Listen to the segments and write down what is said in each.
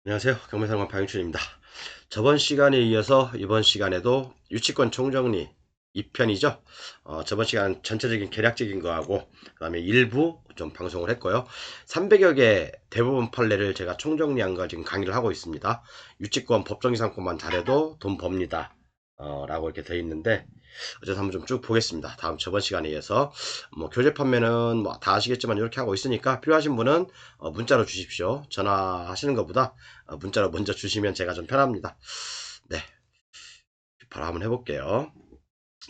안녕하세요. 경매상관 박영춘입니다. 저번 시간에 이어서 이번 시간에도 유치권 총정리 2편이죠. 저번 시간 전체적인 개략적인 거하고 그 다음에 일부 좀 방송을 했고요. 300여 개 대부분 판례를 제가 총정리한 거 지금 강의를 하고 있습니다. 유치권 법정이상권만 잘해도 돈 법니다. 라고 이렇게 되어 있는데 어쨌든 한번 좀 쭉 보겠습니다. 다음 저번 시간에 이어서 뭐 교재 판매는 뭐 다 아시겠지만 이렇게 하고 있으니까 필요하신 분은 문자로 주십시오. 전화하시는 것보다 문자로 먼저 주시면 제가 좀 편합니다. 네, 바로 한번 해볼게요.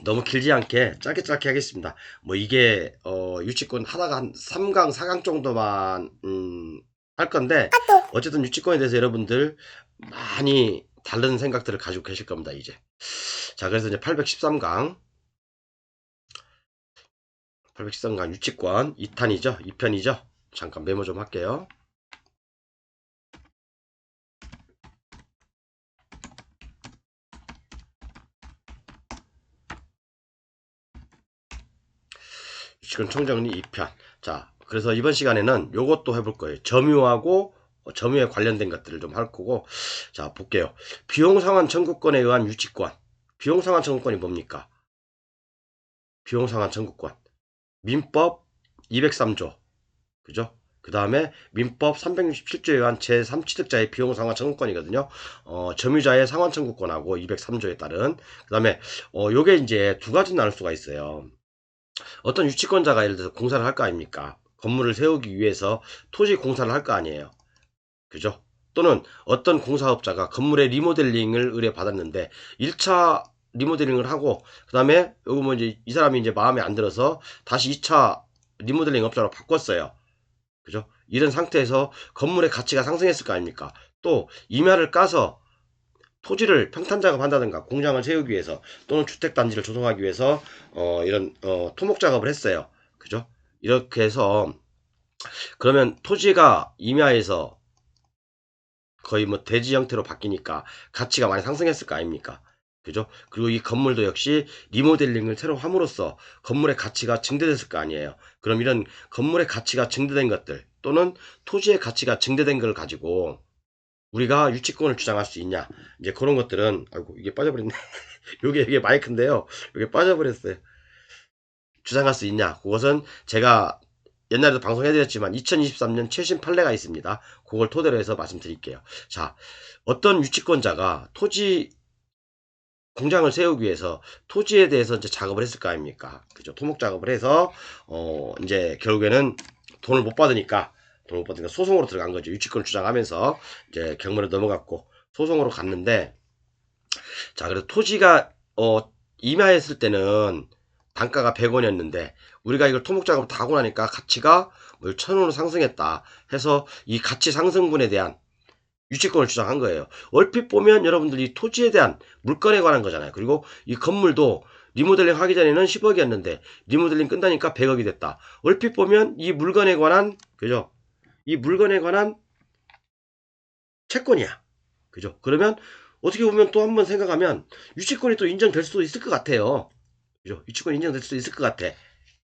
너무 길지 않게 짧게 하겠습니다. 뭐 이게 유치권 하다가 한 3강, 4강 정도만 할 건데 어쨌든 유치권에 대해서 여러분들 많이 다른 생각들을 가지고 계실 겁니다. 이제 자, 그래서 이제 813강 유치권 2탄이죠. 2편이죠. 잠깐 메모 좀 할게요. 유치권 총정리 2편. 자, 그래서 이번 시간에는 요것도 해볼 거예요. 점유하고 점유에 관련된 것들을 좀 할 거고. 자, 볼게요. 비용상환 청구권에 의한 유치권. 비용상환 청구권이 뭡니까? 비용상환 청구권. 민법 203조. 그죠? 그 다음에 민법 367조에 의한 제3취득자의 비용상환 청구권이거든요. 점유자의 상환 청구권하고 203조에 따른. 그 다음에 요게 이제 두 가지 나눌 수가 있어요. 어떤 유치권자가 예를 들어서 공사를 할 거 아닙니까? 건물을 세우기 위해서 토지 공사를 할 거 아니에요. 그죠? 또는 어떤 공사업자가 건물의 리모델링을 의뢰받았는데 1차 리모델링을 하고 그 다음에 요거 뭐 이제 이 사람이 이제 마음에 안 들어서 다시 2차 리모델링 업자로 바꿨어요. 그죠? 이런 상태에서 건물의 가치가 상승했을 거 아닙니까? 또 임야를 까서 토지를 평탄 작업한다든가 공장을 세우기 위해서 또는 주택단지를 조성하기 위해서 이런 토목 작업을 했어요. 그죠? 이렇게 해서 그러면 토지가 임야에서 거의 뭐 대지 형태로 바뀌니까 가치가 많이 상승했을 거 아닙니까? 그죠? 그리고 이 건물도 역시 리모델링을 새로 함으로써 건물의 가치가 증대됐을 거 아니에요. 그럼 이런 건물의 가치가 증대된 것들 또는 토지의 가치가 증대된 걸 가지고 우리가 유치권을 주장할 수 있냐? 이제 그런 것들은 아이고 이게 빠져버렸네. 요게 이게 마이크인데요. 요게 빠져버렸어요. 주장할 수 있냐? 그것은 제가 옛날에도 방송해드렸지만 2023년 최신 판례가 있습니다. 그걸 토대로 해서 말씀드릴게요. 자, 어떤 유치권자가 토지 공장을 세우기 위해서 토지에 대해서 이제 작업을 했을 거 아닙니까? 그죠? 토목 작업을 해서 이제 결국에는 돈을 못 받으니까 소송으로 들어간 거죠. 유치권을 주장하면서 이제 경매로 넘어갔고 소송으로 갔는데 자, 그래서 토지가 임야했을 때는 단가가 100원이었는데 우리가 이걸 토목 작업을 다 하고 나니까 가치가 뭐 1000원으로 상승했다 해서 이 가치 상승분에 대한 유치권을 주장한 거예요. 얼핏 보면 여러분들 이 토지에 대한 물건에 관한 거잖아요. 그리고 이 건물도 리모델링 하기 전에는 10억이었는데 리모델링 끝나니까 100억이 됐다. 얼핏 보면 이 물건에 관한 그죠? 이 물건에 관한 채권이야. 그죠? 그러면 어떻게 보면 또 한번 생각하면 유치권이 또 인정될 수도 있을 것 같아요. 그죠? 유치권이 인정될 수도 있을 것 같아.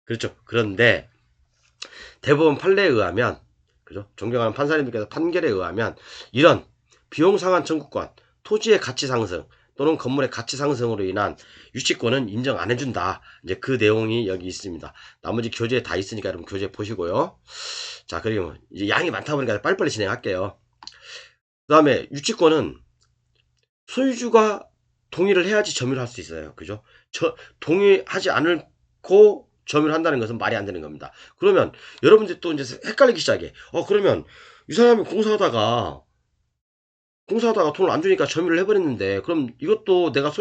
그렇죠. 그런데 대법원 판례에 의하면 그죠? 존경하는 판사님들께서 판결에 의하면 이런 비용 상환 청구권, 토지의 가치 상승 또는 건물의 가치 상승으로 인한 유치권은 인정 안 해준다. 이제 그 내용이 여기 있습니다. 나머지 교재에 다 있으니까 여러분 교재 보시고요. 자, 그리고 이제 양이 많다 보니까 빨리빨리 진행할게요. 그 다음에 유치권은 소유주가 동의를 해야지 점유를 할 수 있어요. 그죠? 동의하지 않고 점유를 한다는 것은 말이 안 되는 겁니다. 그러면 여러분들이 또 이제 헷갈리기 시작해. 그러면 이 사람이 공사하다가 돈을 안 주니까 점유를 해버렸는데, 그럼 이것도 내가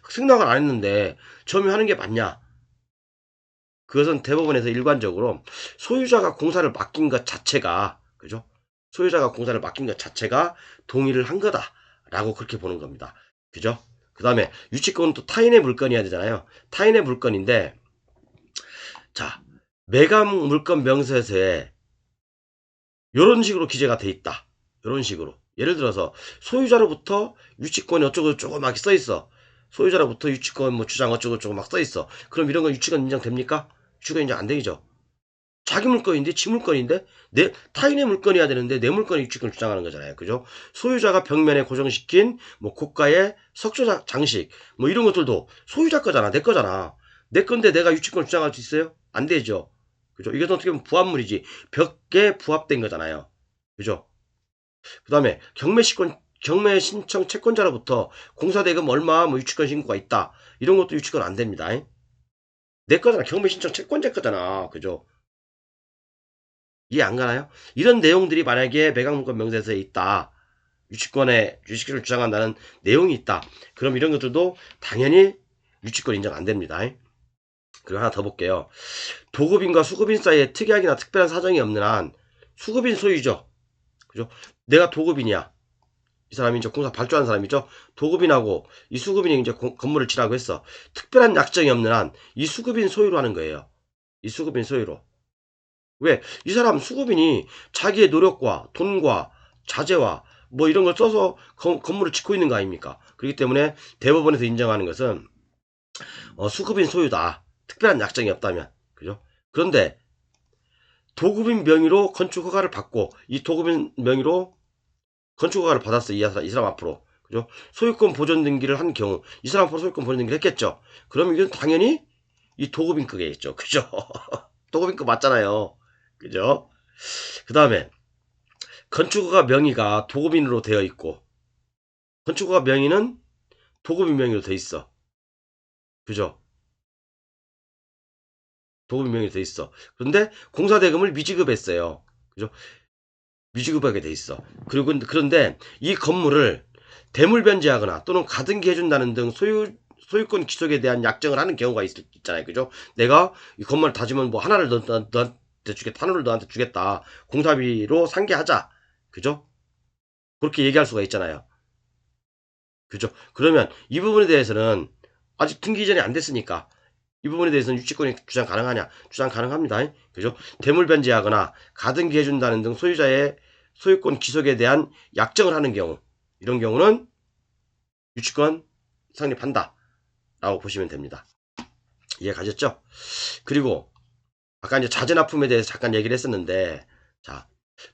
승낙을 안 했는데 점유하는 게 맞냐? 그것은 대법원에서 일관적으로 소유자가 공사를 맡긴 것 자체가, 그죠? 소유자가 공사를 맡긴 것 자체가 동의를 한 거다라고 그렇게 보는 겁니다. 그죠? 그 다음에 유치권은 또 타인의 물건이어야 되잖아요. 타인의 물건인데, 자, 매각 물건 명세서에 이런 식으로 기재가 돼 있다. 이런 식으로. 예를 들어서 소유자로부터 유치권이 어쩌고저쩌고 막 써 있어. 소유자로부터 유치권 뭐 주장 어쩌고저쩌고 막 써 있어. 그럼 이런 건 유치권 인정됩니까? 유치권 인정 안 되죠. 자기 물건인데, 지 물건인데, 타인의 물건이어야 되는데, 내 물건이 유치권을 주장하는 거잖아요. 그죠? 소유자가 벽면에 고정시킨, 뭐, 고가의 석조 장식, 뭐, 이런 것들도 소유자 거잖아. 내 거잖아. 내 건데 내가 유치권을 주장할 수 있어요? 안 되죠. 그죠? 이것도 어떻게 보면 부합물이지. 벽에 부합된 거잖아요. 그죠? 그 다음에 경매 신청 채권자로부터 공사대금 얼마, 뭐, 유치권 신고가 있다. 이런 것도 유치권 안 됩니다. 내 거잖아. 경매 신청 채권자 거잖아. 그죠? 이해 안 가나요? 이런 내용들이 만약에 매각물권 명세서에 있다. 유치권을 주장한다는 내용이 있다. 그럼 이런 것들도 당연히 유치권 인정 안 됩니다. 그리고 하나 더 볼게요. 도급인과 수급인 사이에 특이하기나 특별한 사정이 없는 한 수급인 소유죠. 그죠? 내가 도급인이야. 이 사람이 이제 공사 발주하는 사람이죠. 도급인하고 이 수급인이 이제 건물을 치라고 했어. 특별한 약정이 없는 한 이 수급인 소유로 하는 거예요. 이 수급인 소유로. 왜? 이 사람 수급인이 자기의 노력과 돈과 자재와 뭐 이런 걸 써서 건물을 짓고 있는 거 아닙니까? 그렇기 때문에 대법원에서 인정하는 것은 수급인 소유다. 특별한 약정이 없다면. 그죠? 그런데 도급인 명의로 건축 허가를 받고 이 도급인 명의로 건축 허가를 받았어. 이 사람 앞으로. 그죠? 소유권 보존 등기를 한 경우 이 사람 앞으로 소유권 보존 등기를 했겠죠. 그럼 이건 당연히 이 도급인 거겠죠. 그죠? 도급인 거 맞잖아요. 그죠? 그 다음에 건축허가 명의가 도급인으로 되어 있고 건축허가 명의는 도급인 명의로 되어 있어. 그죠? 도급인 명의로 되어 있어. 그런데 공사대금을 미지급했어요. 그죠? 미지급하게 돼 있어. 그런데 이 건물을 대물변제하거나 또는 가등기 해준다는 등 소유권 귀속에 대한 약정을 하는 경우가 있잖아요. 그죠? 내가 이 건물을 다지면 뭐 하나를 너한테 주겠다. 하나를 너한테 주겠다. 공사비로 상계하자. 그죠? 그렇게 얘기할 수가 있잖아요. 그죠? 그러면 이 부분에 대해서는 아직 등기 이전이 안 됐으니까 이 부분에 대해서는 유치권이 주장 가능하냐? 주장 가능합니다. 그죠? 대물변제하거나 가등기 해준다는 등 소유자의 소유권 귀속에 대한 약정을 하는 경우 이런 경우는 유치권 성립한다 라고 보시면 됩니다. 이해 가셨죠? 그리고 아까 이제 자재납품에 대해서 잠깐 얘기를 했었는데 자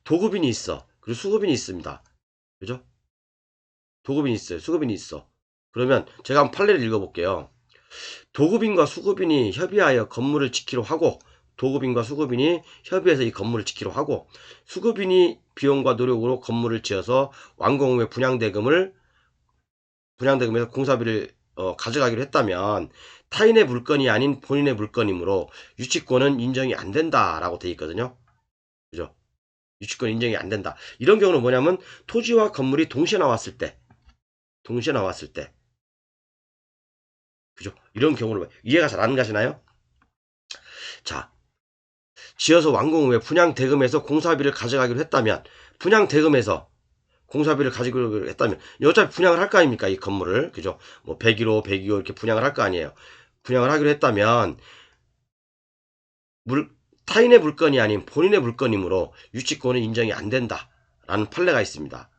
도급인이 있어. 그리고 수급인이 있습니다. 그죠? 도급인이 있어요. 수급인이 있어. 그러면 제가 한번 판례를 읽어볼게요. 도급인과 수급인이 협의하여 건물을 짓기로 하고 도급인과 수급인이 협의해서 이 건물을 짓기로 하고 수급인이 비용과 노력으로 건물을 지어서 완공 후에 분양대금에서 공사비를 가져가기로 했다면 타인의 물건이 아닌 본인의 물건이므로 유치권은 인정이 안 된다라고 돼 있거든요. 그죠? 유치권 인정이 안 된다. 이런 경우는 뭐냐면 토지와 건물이 동시에 나왔을 때 그죠? 이런 경우를 이해가 잘 안 가시나요? 자, 지어서 완공 후에 분양대금에서 공사비를 가져가기로 했다면 분양대금에서 공사비를 가지고 했다면 어차피 분양을 할 거 아닙니까? 이 건물을. 그죠? 뭐 101호, 102호 이렇게 분양을 할 거 아니에요. 분양을 하기로 했다면 타인의 물건이 아닌 본인의 물건이므로 유치권은 인정이 안 된다라는 판례가 있습니다.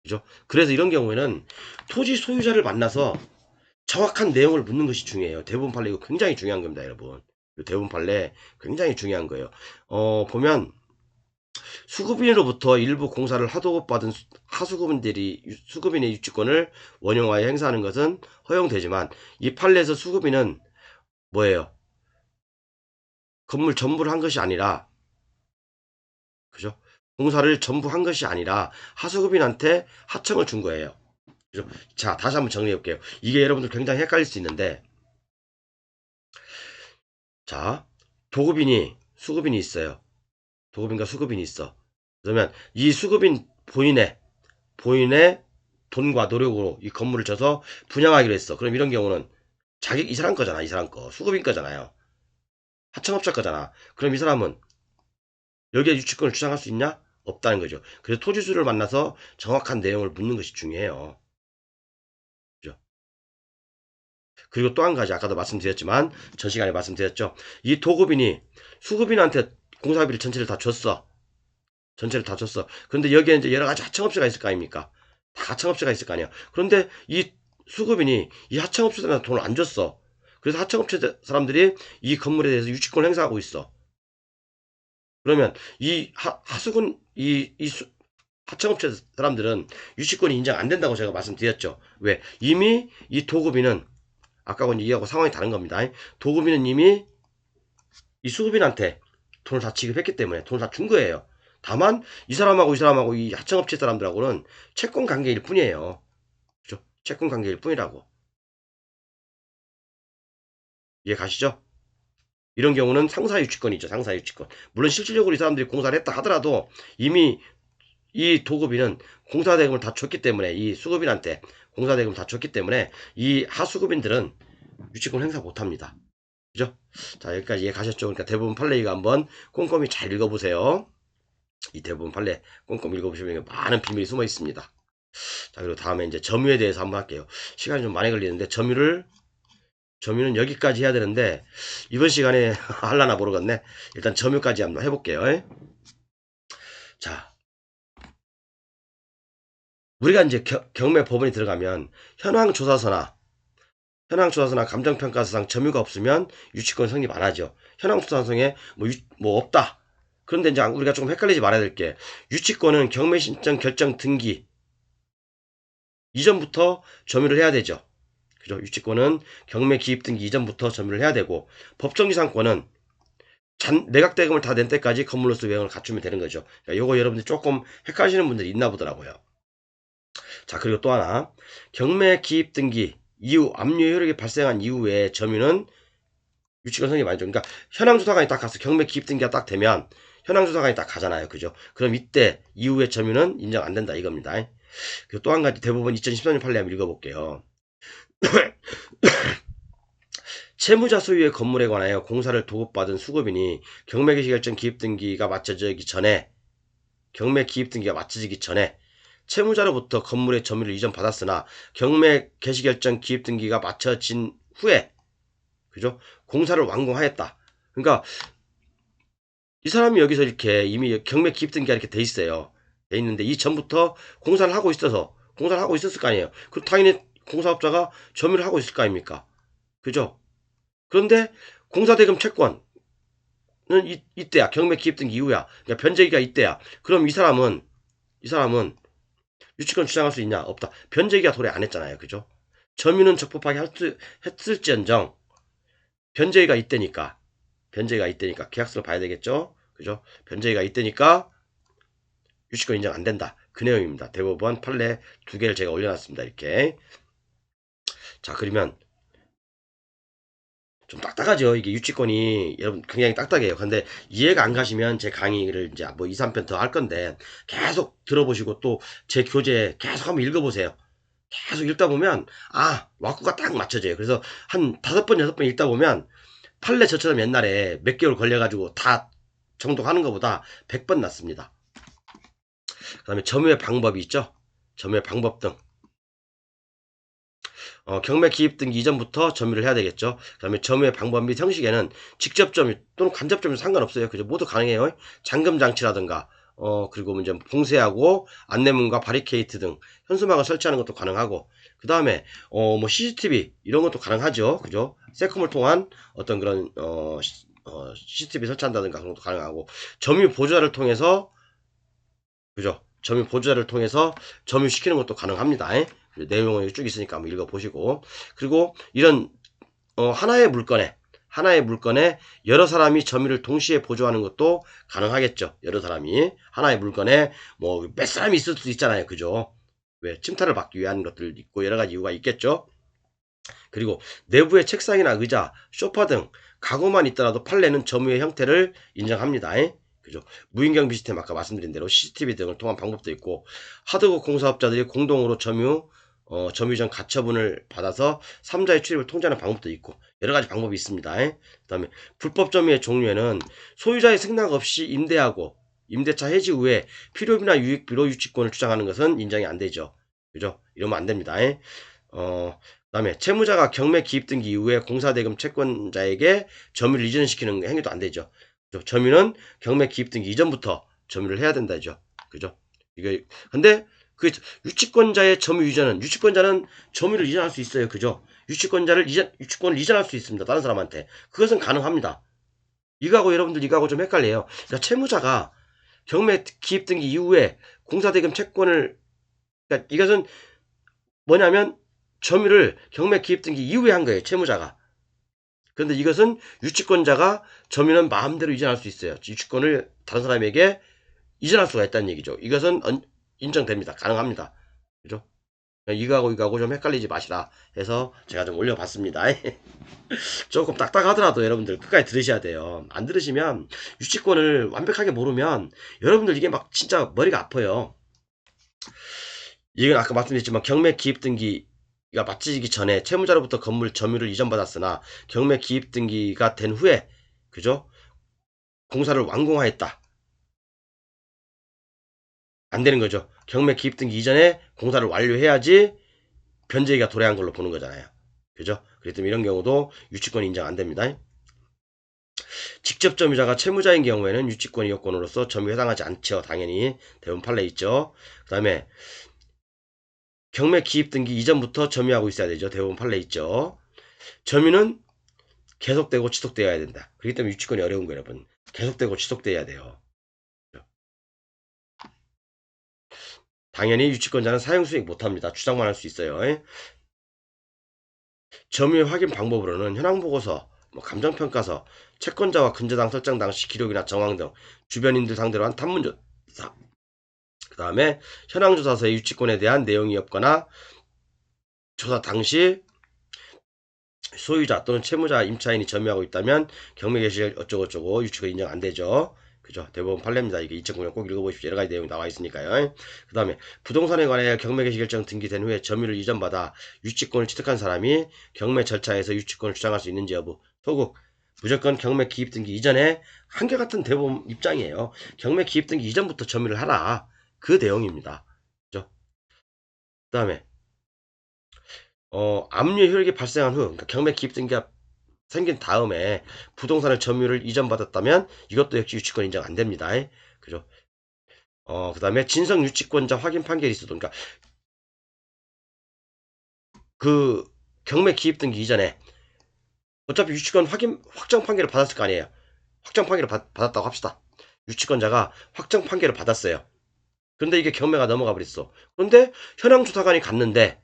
그죠? 그래서 이런 경우에는 토지 소유자를 만나서 정확한 내용을 묻는 것이 중요해요. 대부분 판례 이거 굉장히 중요한 겁니다, 여러분. 대부분 판례 굉장히 중요한 거예요. 보면 수급인으로부터 일부 공사를 하도급받은 하수급인들이 수급인의 유치권을 원용하여 행사하는 것은 허용되지만 이 판례에서 수급인은 뭐예요? 건물 전부를 한 것이 아니라 그죠? 공사를 전부 한 것이 아니라 하수급인한테 하청을 준 거예요. 그죠? 자, 다시 한번 정리해 볼게요. 이게 여러분들 굉장히 헷갈릴 수 있는데 자, 수급인이 있어요. 도급인과 수급인이 있어. 그러면 이 수급인 본인의 돈과 노력으로 이 건물을 져서 분양하기로 했어. 그럼 이런 경우는 이 사람 거잖아. 이 사람 거. 수급인 거잖아요. 하청업자 거잖아. 그럼 이 사람은 여기에 유치권을 주장할 수 있냐? 없다는 거죠. 그래서 토지수를 만나서 정확한 내용을 묻는 것이 중요해요. 그죠? 그리고 또 한 가지 아까도 말씀드렸지만 전 시간에 말씀드렸죠. 이 도급인이 수급인한테 공사비를 전체를 다 줬어. 그런데 여기에 이제 여러 가지 하청업체가 있을 거 아닙니까? 다 하청업체가 있을 거 아니야. 그런데 이 수급인이 이 하청업체들한테 돈을 안 줬어. 그래서 하청업체 사람들이 이 건물에 대해서 유치권을 행사하고 있어. 그러면 이 하수군 하청업체 사람들은 유치권이 인정 안 된다고 제가 말씀드렸죠. 왜? 이미 이 도급인은 아까하고 이하고 상황이 다른 겁니다. 도급인은 이미 이 수급인한테 돈을 다 지급했기 때문에 돈을 다 준 거예요. 다만 이 사람하고 이 하청업체 사람들하고는 채권 관계일 뿐이에요. 그죠? 채권 관계일 뿐이라고. 이해 가시죠? 이런 경우는 상사유치권이죠. 상사유치권. 물론 실질적으로 이 사람들이 공사를 했다 하더라도 이미 이 도급인은 공사대금을 다 줬기 때문에 이 수급인한테 공사대금을 다 줬기 때문에 이 하수급인들은 유치권 행사 못합니다. 그죠? 자, 여기까지 이해 가셨죠? 그러니까 대부분 판례이가 한번 꼼꼼히 잘 읽어보세요. 이 대부분 판례 꼼꼼히 읽어보시면 많은 비밀이 숨어 있습니다. 자, 그리고 다음에 이제 점유에 대해서 한번 할게요. 시간이 좀 많이 걸리는데 점유는 여기까지 해야 되는데 이번 시간에 할라나 모르겠네. 일단 점유까지 한번 해볼게요. 자, 우리가 이제 경매 법원에 들어가면 현황조사서나 감정평가서상 점유가 없으면 유치권 성립 안 하죠. 현황조사서에 뭐 없다. 그런데 이제 우리가 조금 헷갈리지 말아야 될 게 유치권은 경매 신청 결정 등기 이전부터 점유를 해야 되죠. 그죠? 유치권은 경매 기입 등기 이전부터 점유를 해야 되고 법정지상권은 매각대금을 다 낸 때까지 건물로서 외형을 갖추면 되는 거죠. 그러니까 요거 여러분들 조금 헷갈리시는 분들이 있나 보더라고요. 자, 그리고 또 하나 경매 기입 등기 이후 압류 효력이 발생한 이후에 점유는 유치권 성립 아니죠. 그러니까 현황조사관이 딱 가서 경매 기입 등기가 딱 되면 현황조사관이 딱 가잖아요. 그죠? 그럼 이때 이후에 점유는 인정 안 된다 이겁니다. 그리고 또 한 가지 대부분 2014년 판례 한번 읽어볼게요. 채무자 소유의 건물에 관하여 공사를 도급받은 수급인이 경매 개시결정 기입등기가 맞춰지기 전에 채무자로부터 건물의 점유를 이전받았으나 경매 개시결정 기입등기가 맞춰진 후에 그죠? 공사를 완공하였다. 그러니까 이 사람이 여기서 이렇게 이미 경매 기입등기가 이렇게 돼 있어요. 돼 있는데 이 전부터 공사를 하고 있었을 거 아니에요. 그럼 당연히 공사업자가 점유를 하고 있을 거 아닙니까? 그죠? 그런데 공사대금 채권은 이때야. 경매 기입등기 이후야. 그러니까 변제기가 이때야. 그럼 이 사람은 유치권 주장할 수 있냐? 없다. 변제기가 도래 안 했잖아요. 그죠? 점유는 적법하게 했을지언정 변제기가 이때니까 계약서를 봐야 되겠죠? 그죠? 변제기가 이때니까 유치권 인정 안 된다. 그 내용입니다. 대법원 판례 2개를 제가 올려놨습니다. 이렇게. 자, 그러면 좀 딱딱하죠. 이게 유치권이 여러분 굉장히 딱딱해요. 근데 이해가 안 가시면 제 강의를 이제 뭐 2, 3편 더 할 건데 계속 들어보시고 또 제 교재 계속 한번 읽어보세요. 계속 읽다 보면 와꾸가 딱 맞춰져요. 그래서 한 5번, 6번 읽다 보면 판례 저처럼 옛날에 몇 개월 걸려가지고 다 정독하는 것보다 100번 낫습니다. 그 다음에 점유의 방법이 있죠. 점유의 방법 등 경매 기입 등기 이전부터 점유를 해야 되겠죠. 그 다음에 점유의 방법 및 형식에는 직접 점유 또는 간접 점유 상관없어요. 그죠? 모두 가능해요. 잠금 장치라든가 그리고 이제 봉쇄하고 안내문과 바리케이트 등 현수막을 설치하는 것도 가능하고 그 다음에 뭐 CCTV 이런 것도 가능하죠. 그죠? 세컴을 통한 어떤 그런 CCTV 설치한다든가 그런 것도 가능하고 점유 보조자를 통해서 그죠? 점유 보조자를 통해서 점유시키는 것도 가능합니다. 내용이 쭉 있으니까 한번 읽어보시고 그리고 이런 하나의 물건에 여러 사람이 점유를 동시에 보조하는 것도 가능하겠죠. 여러 사람이 하나의 물건에 뭐 몇 사람이 있을 수도 있잖아요. 그죠? 왜 침탈을 받기 위한 것들 있고 여러 가지 이유가 있겠죠. 그리고 내부의 책상이나 의자, 소파 등 가구만 있더라도 판례는 점유의 형태를 인정합니다. 그죠? 무인경 시스템 아까 말씀드린 대로 CCTV 등을 통한 방법도 있고 하드웨어 공사업자들이 공동으로 점유 전 가처분을 받아서 3자의 출입을 통제하는 방법도 있고 여러 가지 방법이 있습니다. 그 다음에 불법 점유의 종류에는 소유자의 승낙 없이 임대하고 임대차 해지 후에 필요비나 유익비로 유치권을 주장하는 것은 인정이 안 되죠. 그죠? 이러면 안 됩니다. 그 다음에 채무자가 경매 기입 등기 이후에 공사대금 채권자에게 점유를 이전시키는 행위도 안 되죠. 그죠? 점유는 경매 기입 등기 이전부터 점유를 해야 된다죠. 그죠? 근데 그 유치권자의 점유 이전은 유치권자는 점유를 이전할 수 있어요. 그죠? 유치권을 이전할 수 있습니다. 다른 사람한테. 그것은 가능합니다. 이거하고 여러분들 이거하고 좀 헷갈려요. 그러니까 채무자가 경매 기입 등기 이후에 공사대금 채권을, 그러니까 이것은 뭐냐면 점유를 경매 기입 등기 이후에 한 거예요. 채무자가. 그런데 이것은 유치권자가 점유는 마음대로 이전할 수 있어요. 유치권을 다른 사람에게 이전할 수가 있다는 얘기죠. 이것은 인정됩니다. 가능합니다. 그죠? 이거하고 좀 헷갈리지 마시라 해서 제가 좀 올려봤습니다. 조금 딱딱하더라도 여러분들 끝까지 들으셔야 돼요. 안 들으시면 유치권을 완벽하게 모르면 여러분들 이게 막 진짜 머리가 아파요. 이건 아까 말씀드렸지만 경매 기입 등기가 마치기 전에 채무자로부터 건물 점유를 이전받았으나 경매 기입 등기가 된 후에, 그죠? 공사를 완공하였다. 안 되는 거죠. 경매 기입 등기 이전에 공사를 완료해야지 변제기가 도래한 걸로 보는 거잖아요. 그죠? 그렇기 때문에 이런 경우도 유치권 인정 안 됩니다. 직접 점유자가 채무자인 경우에는 유치권 이용권으로서 점유에 해당하지 않죠. 당연히 대부분 판례 있죠. 그 다음에 경매 기입 등기 이전부터 점유하고 있어야 되죠. 대부분 판례 있죠. 점유는 계속되고 지속되어야 된다. 그렇기 때문에 유치권이 어려운 거예요, 여러분. 계속되고 지속돼야 돼요. 당연히 유치권자는 사용수익 못합니다. 주장만 할 수 있어요. 점유의 확인 방법으로는 현황보고서, 감정평가서, 채권자와 근저당 설정 당시 기록이나 정황 등 주변인들 상대로 한 탐문조사, 그 다음에 현황조사서의 유치권에 대한 내용이 없거나 조사 당시 소유자 또는 채무자 임차인이 점유하고 있다면 경매 개시 어쩌고저쩌고 유치권 인정 안 되죠. 그죠? 대부분 판례입니다. 이게 2009년 꼭 읽어보십시오. 여러 가지 내용이 나와 있으니까요. 그 다음에 부동산에 관하여 경매 개시 결정 등기된 후에 점유를 이전받아 유치권을 취득한 사람이 경매 절차에서 유치권을 주장할 수 있는지 여부. 토국. 무조건 경매 기입 등기 이전에 한결같은 대부분 입장이에요. 경매 기입 등기 이전부터 점유를 하라. 그 내용입니다. 그죠? 그 다음에 압류 효력이 발생한 후, 그러니까 경매 기입 등기가 생긴 다음에 부동산을 점유를 이전받았다면 이것도 역시 유치권 인정 안 됩니다. 그죠? 그 다음에 진성 유치권자 확인 판결이 있어도, 그러니까 그 경매 기입 등기 이전에 어차피 유치권 확정 판결을 받았을 거 아니에요. 확정 판결을 받았다고 합시다. 유치권자가 확정 판결을 받았어요. 근데 이게 경매가 넘어가 버렸어. 그런데 현황조사관이 갔는데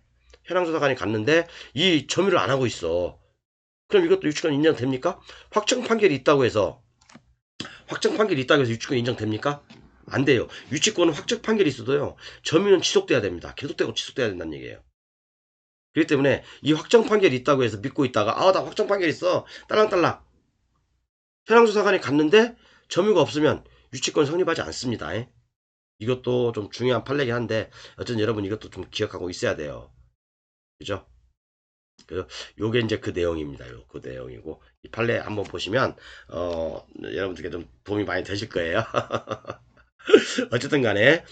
이 점유를 안 하고 있어. 그럼 이것도 유치권 인정됩니까? 확정 판결이 있다고 해서 유치권 인정됩니까? 안 돼요. 유치권은 확정 판결이 있어도요. 점유는 지속돼야 됩니다. 계속되고 지속돼야 된다는 얘기예요. 그렇기 때문에 이 확정 판결이 있다고 해서 믿고 있다가 나 확정 판결 있어. 딸랑딸랑. 현황조사관이 갔는데 점유가 없으면 유치권 성립하지 않습니다. 이것도 좀 중요한 판례긴 한데 어쨌든 여러분 이것도 좀 기억하고 있어야 돼요. 그죠? 그래서 요게 이제 그 내용입니다. 그 내용이고 이 판례 한번 보시면 여러분들께 좀 도움이 많이 되실 거예요. 어쨌든 간에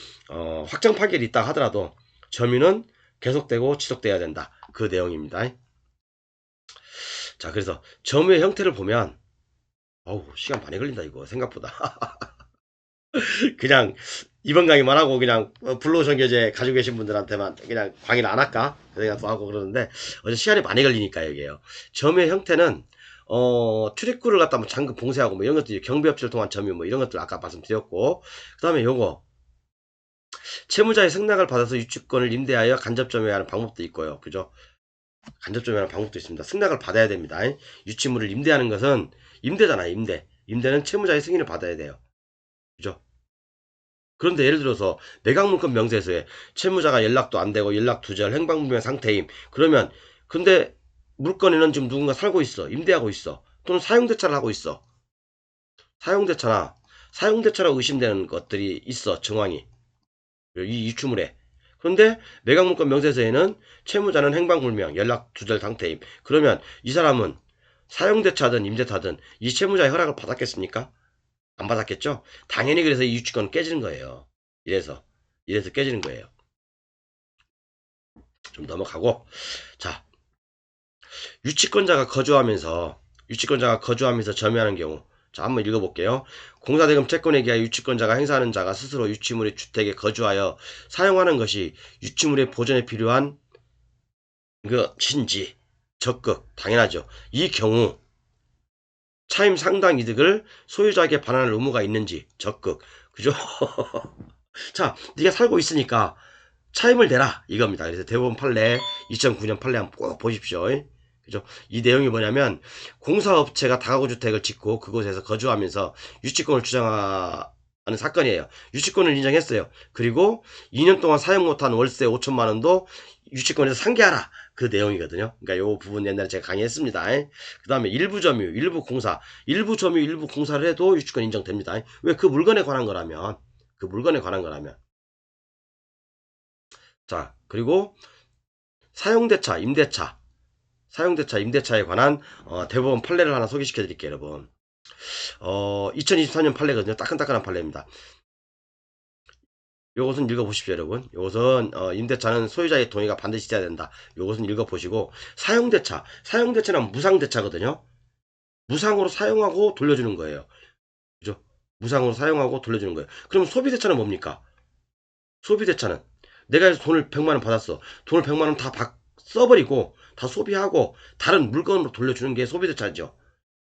확정 판결이 있다 하더라도 점유는 계속되고 지속돼야 된다. 그 내용입니다. 자, 그래서 점유의 형태를 보면 시간 많이 걸린다 이거 생각보다. 그냥 이번 강의만 하고 그냥 불로전교재 가지고 계신 분들한테만 그냥 강의를 안 할까 생각도 하고 그러는데 어제 시간이 많이 걸리니까 여기에요. 점유의 형태는 출입구를 갖다 뭐 잠금 봉쇄하고 뭐 이런 것들, 경비업체를 통한 점유 뭐 이런 것들 아까 말씀드렸고, 그 다음에 요거 채무자의 승낙을 받아서 유치권을 임대하여 간접 점유하는 방법도 있고요. 그죠? 간접 점유하는 방법도 있습니다. 승낙을 받아야 됩니다. 유치물을 임대하는 것은 임대잖아요. 임대는 채무자의 승인을 받아야 돼요. 그죠? 그런데 예를 들어서 매각물권 명세서에 채무자가 연락도 안 되고 연락 두절 행방불명 상태임. 그러면 근데 물건에는 지금 누군가 살고 있어. 임대하고 있어. 또는 사용대차를 하고 있어. 사용대차라고 의심되는 것들이 있어. 정황이. 이 유추물에. 그런데 매각물권 명세서에는 채무자는 행방불명, 연락 두절 상태임. 그러면 이 사람은 사용대차든 임대차든 이 채무자의 허락을 받았겠습니까? 안 받았겠죠? 당연히 그래서 이 유치권은 깨지는 거예요. 이래서 깨지는 거예요. 좀 넘어가고, 자, 유치권자가 거주하면서 점유하는 경우, 자, 한번 읽어볼게요. 공사대금 채권에 기하여 유치권자가 행사하는 자가 스스로 유치물의 주택에 거주하여 사용하는 것이 유치물의 보존에 필요한 것인지 적극 당연하죠. 이 경우 차임 상당 이득을 소유자에게 반환할 의무가 있는지 적극. 그죠? 자, 네가 살고 있으니까 차임을 내라 이겁니다. 그래서 대법원 판례 2009년 판례 한번 꼭 보십시오. 그죠? 이 내용이 뭐냐면 공사업체가 다가구 주택을 짓고 그곳에서 거주하면서 유치권을 주장하는 사건이에요. 유치권을 인정했어요. 그리고 2년 동안 사용 못한 월세 5천만 원도 유치권에서 상계하라. 그 내용이거든요. 그러니까 요 부분 옛날에 제가 강의했습니다. 그 다음에 일부 점유, 일부 공사, 일부 점유, 일부 공사를 해도 유치권 인정됩니다. 왜? 그 물건에 관한 거라면. 그 물건에 관한 거라면. 자, 그리고 사용대차, 임대차, 사용대차, 임대차에 관한 대법원 판례를 하나 소개시켜 드릴게요, 여러분. 2024년 판례거든요. 따끈따끈한 판례입니다. 요것은 읽어보십시오, 여러분. 요것은 임대차는 소유자의 동의가 반드시 돼야 된다. 요것은 읽어보시고 사용대차, 사용대차는 무상대차거든요. 무상으로 사용하고 돌려주는 거예요. 그죠? 무상으로 사용하고 돌려주는 거예요. 그럼 소비대차는 뭡니까? 소비대차는 내가 돈을 100만원 받았어. 돈을 100만원 다 써버리고 다 소비하고 다른 물건으로 돌려주는 게 소비대차죠.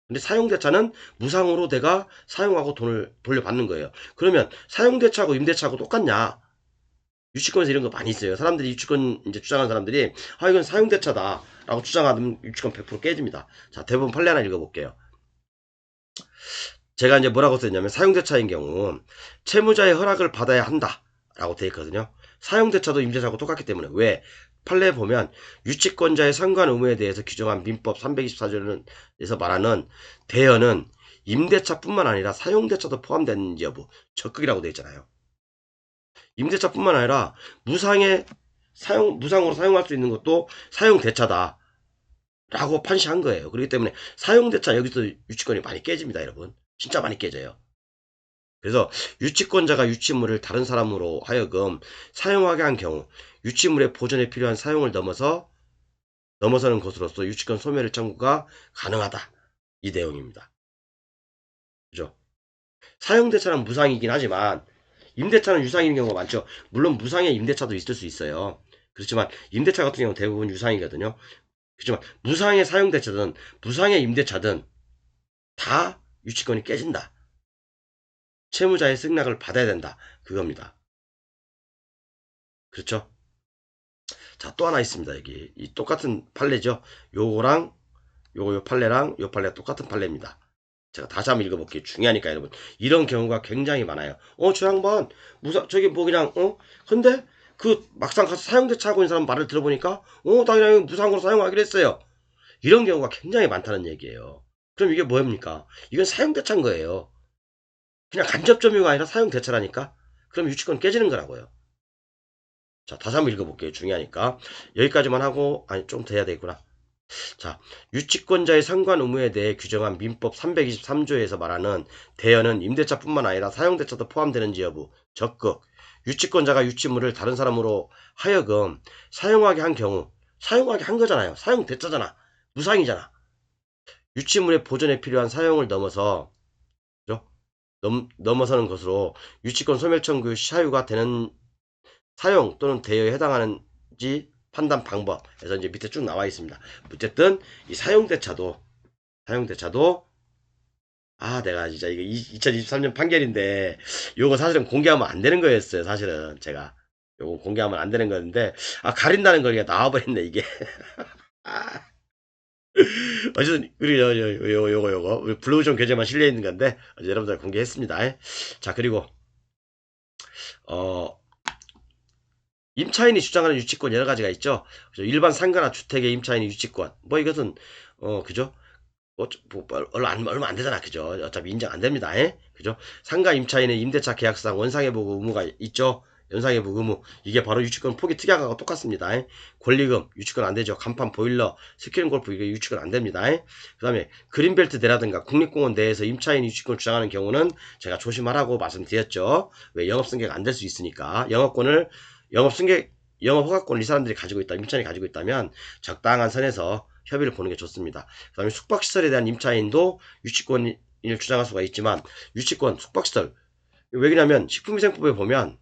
근데 사용대차는 무상으로 내가 사용하고 돈을 돌려받는 거예요. 그러면 사용대차하고 임대차하고 똑같냐? 유치권에서 이런 거 많이 있어요. 사람들이 유치권 이제 주장하는 사람들이 이건 사용대차다 라고 주장하면 유치권 100% 깨집니다. 자, 대부분 판례 하나 읽어볼게요. 제가 이제 뭐라고 썼냐면 사용대차인 경우 채무자의 허락을 받아야 한다 라고 되어 있거든요. 사용대차도 임대차하고 똑같기 때문에. 왜? 판례에 보면 유치권자의 상관 의무에 대해서 규정한 민법 324조에서 말하는 대여는 임대차뿐만 아니라 사용대차도 포함되는 여부 적극이라고 되어 있잖아요. 임대차뿐만 아니라 무상으로 사용할 수 있는 것도 사용대차다 라고 판시한 거예요. 그렇기 때문에 사용대차 여기서 유치권이 많이 깨집니다, 여러분. 진짜 많이 깨져요. 그래서 유치권자가 유치물을 다른 사람으로 하여금 사용하게 한 경우 유치물의 보존에 필요한 사용을 넘어서는 것으로서 유치권 소멸의 청구가 가능하다. 이 내용입니다. 그죠? 사용대차는 무상이긴 하지만 임대차는 유상인 경우가 많죠. 물론 무상의 임대차도 있을 수 있어요. 그렇지만 임대차 같은 경우는 대부분 유상이거든요. 그렇지만 무상의 사용대차든 무상의 임대차든 다 유치권이 깨진다. 채무자의 승낙을 받아야 된다. 그겁니다. 그렇죠? 자, 또 하나 있습니다. 여기 이 똑같은 판례죠. 요거랑 요 판례랑 요 판례가 똑같은 판례입니다. 제가 다시 한번 읽어볼게요. 중요하니까 여러분. 이런 경우가 굉장히 많아요. 저 양반 저기 뭐 그냥 근데 그 막상 가서 사용대차 하고 있는 사람 말을 들어보니까 나 그냥 무상으로 사용하기로 했어요. 이런 경우가 굉장히 많다는 얘기예요. 그럼 이게 뭐입니까? 이건 사용대차인 거예요. 그냥 간접점유가 아니라 사용대차라니까. 그럼 유치권 깨지는 거라고요. 자, 다시 한번 읽어볼게요. 중요하니까. 여기까지만 하고, 아니, 좀 더 해야 되겠구나. 자, 유치권자의 상관 의무에 대해 규정한 민법 323조에서 말하는 대여는 임대차뿐만 아니라 사용대차도 포함되는지 여부, 적극. 유치권자가 유치물을 다른 사람으로 하여금 사용하게 한 경우, 사용하게 한 거잖아요. 사용대차잖아. 무상이잖아. 유치물의 보존에 필요한 사용을 넘어서는 것으로 유치권 소멸 청구 사유가 되는 사용 또는 대여에 해당하는지 판단 방법에서 이제 밑에 쭉 나와 있습니다. 어쨌든 이 사용대차도 내가 진짜 이게 2023년 판결인데 요거 사실은 공개하면 안 되는 거였어요. 사실은 제가 요거 공개하면 안 되는 건데 가린다는 걸 나와버렸네 이게. 어쨌든 우리 요거 블루존 교재만 실려 있는 건데 여러분들 공개했습니다. 자, 그리고 임차인이 주장하는 유치권 여러 가지가 있죠. 일반 상가나 주택의 임차인의 유치권. 뭐 이것은 그죠? 얼마 안 되잖아. 그죠? 어차피 인정 안 됩니다. 그죠? 상가 임차인의 임대차 계약상 원상회복 의무가 있죠. 연상회복 의무. 이게 바로 유치권 포기 특약하고 똑같습니다. 권리금 유치권 안 되죠. 간판 보일러 스크린 골프 이게 유치권 안 됩니다. 그 다음에 그린벨트 내라든가 국립공원 내에서 임차인 유치권 주장하는 경우는 제가 조심하라고 말씀드렸죠. 왜 영업 승계가 안 될 수 있으니까 영업 허가권을 이 사람들이 가지고 있다, 임차인이 가지고 있다면 적당한 선에서 협의를 보는 게 좋습니다. 그 다음에 숙박시설에 대한 임차인도 유치권을 주장할 수가 있지만 유치권, 숙박시설 왜 그러냐면 식품위생법에 보면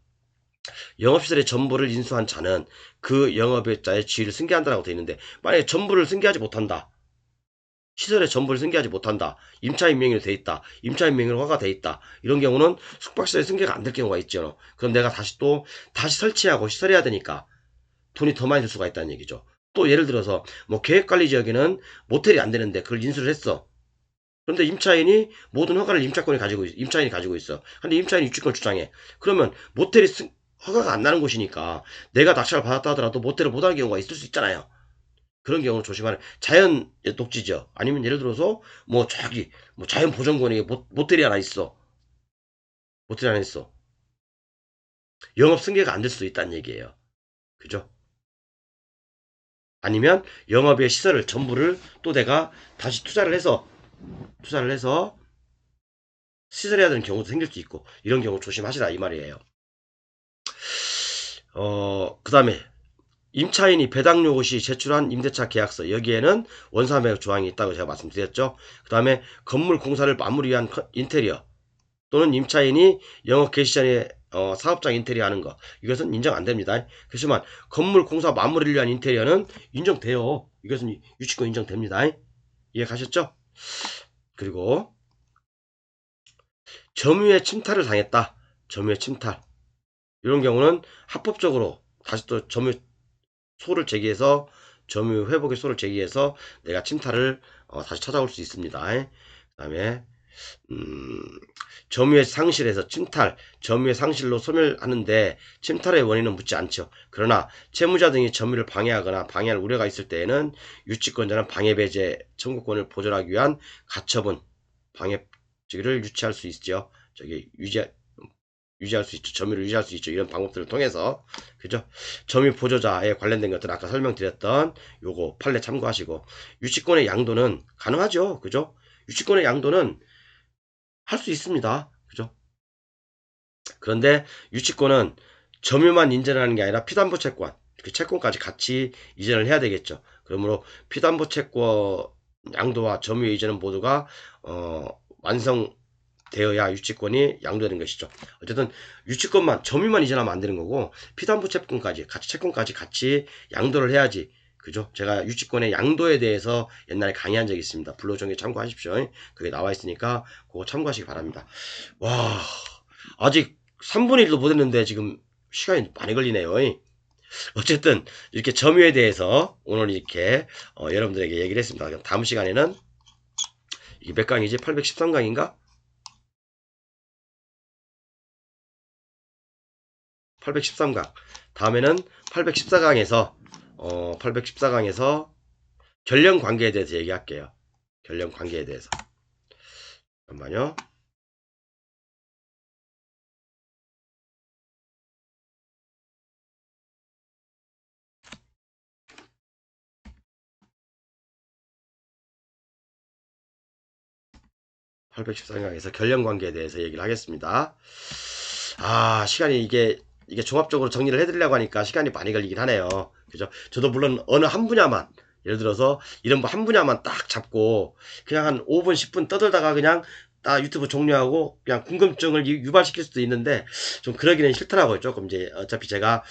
영업시설의 전부를 인수한 자는 그 영업자의 지위를 승계한다라고 되어 있는데 만약에 전부를 승계하지 못한다. 시설에 전부를 승계하지 못한다. 임차인 명의로 돼 있다. 임차인 명의로 허가가 돼 있다. 이런 경우는 숙박시설에 승계가 안 될 경우가 있죠. 그럼 내가 다시 설치하고 시설해야 되니까 돈이 더 많이 들 수가 있다는 얘기죠. 또 예를 들어서 뭐 계획관리 지역에는 모텔이 안 되는데 그걸 인수를 했어. 그런데 임차인이 모든 허가를 임차인이 가지고 있어. 근데 임차인이 유치권을 주장해. 그러면 허가가 안 나는 곳이니까 내가 낙찰을 받았다 하더라도 모텔을 못 하는 경우가 있을 수 있잖아요. 그런 경우는 조심하는 자연 녹지죠. 아니면 예를 들어서 뭐 저기 뭐 자연 보전권에 모텔이 하나 있어. 모텔이 하나 있어. 영업 승계가 안 될 수도 있다는 얘기예요. 그죠? 아니면 영업의 시설을 전부를 또 내가 다시 투자를 해서 시설해야 되는 경우도 생길 수 있고 이런 경우 조심하시라 이 말이에요. 그 다음에 임차인이 배당 요구 시 제출한 임대차 계약서 여기에는 원사매각 조항이 있다고 제가 말씀드렸죠. 그 다음에 건물 공사를 마무리 위한 인테리어 또는 임차인이 영업 개시 전에 사업장 인테리어 하는 거 이것은 인정 안 됩니다. 그렇지만 건물 공사 마무리를 위한 인테리어는 인정돼요. 이것은 유치권 인정됩니다. 이해 가셨죠? 그리고 점유의 침탈을 당했다. 점유의 침탈 이런 경우는 합법적으로 다시 또 소를 제기해서 점유 회복의 소를 제기해서 내가 침탈을 다시 찾아올 수 있습니다. 그 다음에 점유의 상실에서 점유의 상실로 소멸하는데 침탈의 원인은 묻지 않죠. 그러나 채무자 등이 점유를 방해하거나 방해할 우려가 있을 때에는 유치권자는 방해배제 청구권을 보존하기 위한 가처분 방해를 유치할 수 있죠. 유지할 수 있죠. 점유를 유지할 수 있죠. 이런 방법들을 통해서 그죠? 점유 보조자에 관련된 것들은 아까 설명드렸던 요거 판례 참고하시고 유치권의 양도는 가능하죠. 그죠? 유치권의 양도는 할 수 있습니다. 그죠? 그런데 유치권은 점유만 인정하는 게 아니라 피담보 채권, 그 채권까지 같이 이전을 해야 되겠죠. 그러므로 피담보 채권 양도와 점유 이전은 모두가 완성되어야 유치권이 양도되는 것이죠. 어쨌든 유치권만 점유만 이전하면 안 되는 거고 피담보 채권까지 같이 양도를 해야지. 그죠? 제가 유치권의 양도에 대해서 옛날에 강의한 적이 있습니다. 불로정에 참고하십시오. 그게 나와 있으니까 그거 참고하시기 바랍니다. 와, 아직 3분의 1도 못 했는데 지금 시간이 많이 걸리네요. 어쨌든 이렇게 점유에 대해서 오늘 이렇게 여러분들에게 얘기를 했습니다. 그럼 다음 시간에는 이게 몇 강이지? 813강인가? 813강. 다음에는 814강에서 결령 관계에 대해서 얘기할게요. 결령 관계에 대해서. 잠깐만요. (814강에서) 결령 관계에 대해서 얘기를 하겠습니다. 시간이 이게 종합적으로 정리를 해드리려고 하니까 시간이 많이 걸리긴 하네요. 그죠? 저도 물론 어느 한 분야만 예를 들어서 이런 한 분야만 딱 잡고 그냥 한 5분 10분 떠들다가 그냥 딱 유튜브 종료하고 그냥 궁금증을 유발시킬 수도 있는데 좀 그러기는 싫더라고요. 조금 이제 어차피 제가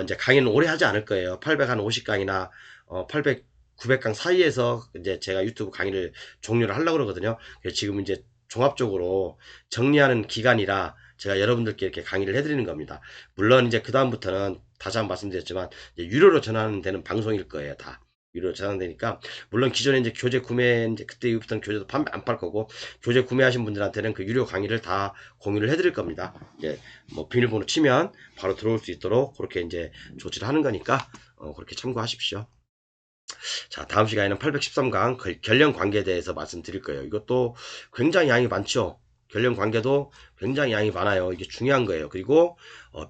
이제 강의는 오래 하지 않을 거예요. 850강이나 800 900강 사이에서 이제 제가 유튜브 강의를 종료를 하려고 그러거든요. 그래서 지금 이제 종합적으로 정리하는 기간이라 제가 여러분들께 이렇게 강의를 해드리는 겁니다. 물론 이제 그다음부터는 다시 한번 말씀드렸지만 유료로 전환되는 방송일 거예요. 다. 유료로 전환되니까 물론 기존에 이제 교재 구매 이제 그때 이후부터는 교재도 안 팔 거고 교재 구매하신 분들한테는 그 유료 강의를 다 공유를 해드릴 겁니다. 이제 뭐 비밀번호 치면 바로 들어올 수 있도록 그렇게 이제 조치를 하는 거니까 그렇게 참고하십시오. 자, 다음 시간에는 813강 결령 관계에 대해서 말씀드릴 거예요. 이것도 굉장히 양이 많죠. 결령 관계도 굉장히 양이 많아요. 이게 중요한 거예요. 그리고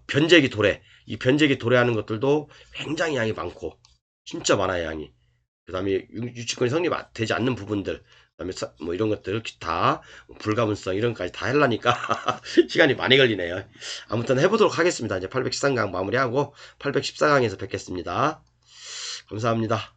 변제기 도래, 이 변제기 도래하는 것들도 굉장히 양이 많고 진짜 많아요, 양이. 그 다음에 유치권이 성립되지 않는 부분들, 그 다음에 뭐 이런 것들 기타 불가분성 이런 것까지 다 하려니까 시간이 많이 걸리네요. 아무튼 해보도록 하겠습니다. 이제 813강 마무리하고 814강에서 뵙겠습니다. 감사합니다.